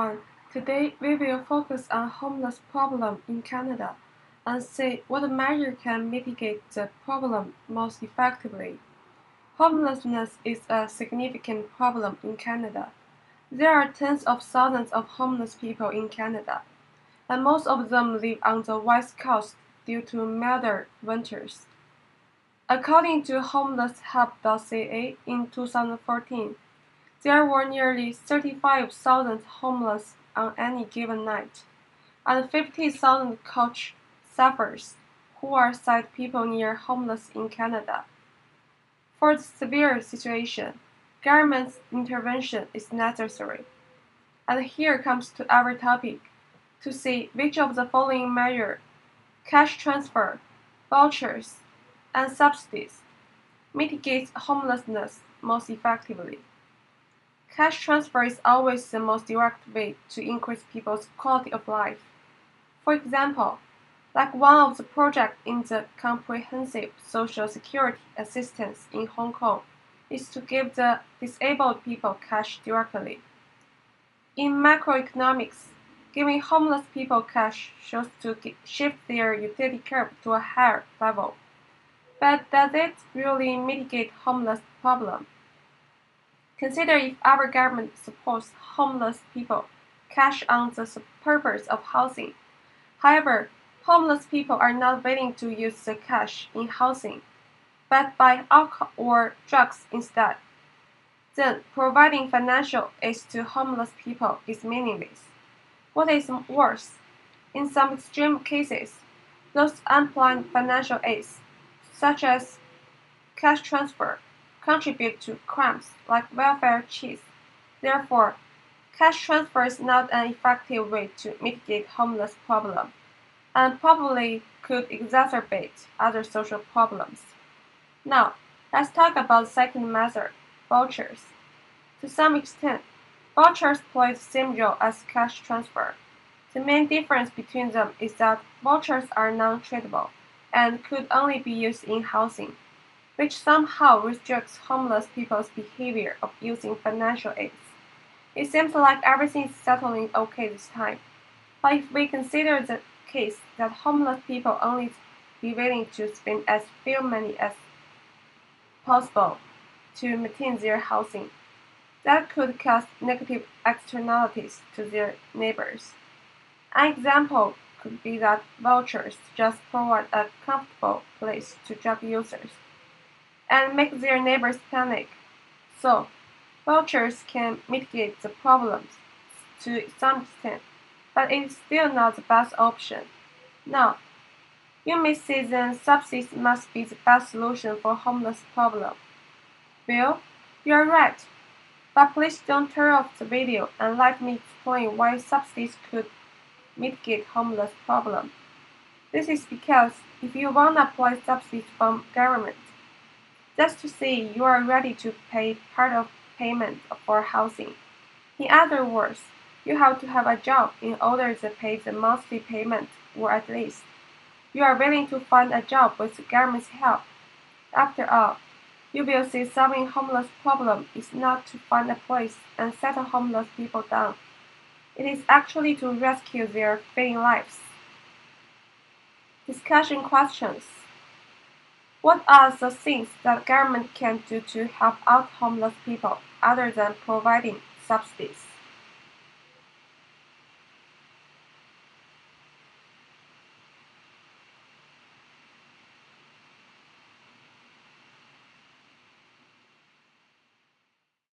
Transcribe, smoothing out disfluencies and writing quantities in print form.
everyone. Today we will focus on homeless problem in Canada and see what measure can mitigate the problem most effectively. Homelessness is a significant problem in Canada. There are tens of thousands of homeless people in Canada, and most of them live on the west coast due to milder winters. According to homelesshub.ca in 2014, there were nearly 35,000 homeless on any given night, and 50,000 couch surfers, who are sight people near homeless in Canada. For the severe situation, government intervention is necessary. And here comes to our topic, to see which of the following measures, cash transfer, vouchers, and subsidies, mitigates homelessness most effectively. Cash transfer is always the most direct way to increase people's quality of life. For example, like one of the projects in the Comprehensive Social Security Assistance in Hong Kong is to give the disabled people cash directly. In macroeconomics, giving homeless people cash shows to shift their utility curve to a higher level. But does it really mitigate homeless problem? Consider if our government supports homeless people cash on the purpose of housing. However, homeless people are not willing to use the cash in housing, but buy alcohol or drugs instead. Then, providing financial aid to homeless people is meaningless. What is worse, in some extreme cases, those unplanned financial aids, such as cash transfer, contribute to crimes like welfare checks. Therefore, cash transfer is not an effective way to mitigate homeless problem, and probably could exacerbate other social problems. Now, let's talk about the second method, vouchers. To some extent, vouchers play the same role as cash transfer. The main difference between them is that vouchers are non-tradable and could only be used in housing, which somehow restricts homeless people's behavior of using financial aids. It seems like everything is settling okay this time, but if we consider the case that homeless people only be willing to spend as few money as possible to maintain their housing, that could cause negative externalities to their neighbors. An example could be that vouchers just provide a comfortable place to drug users and make their neighbors panic. So, vouchers can mitigate the problems to some extent, but it is still not the best option. Now, you may say then subsidies must be the best solution for homeless problem. Well, you are right, but please don't turn off the video and let me explain why subsidies could mitigate homeless problem. This is because if you want to apply subsidies from government, that's to say you are ready to pay part of payment for housing. In other words, you have to have a job in order to pay the monthly payment, or at least you are willing to find a job with the government's help. After all, you will see solving homeless problem is not to find a place and settle homeless people down. It is actually to rescue their failing lives. Discussion questions. What are the things that government can do to help out homeless people other than providing subsidies?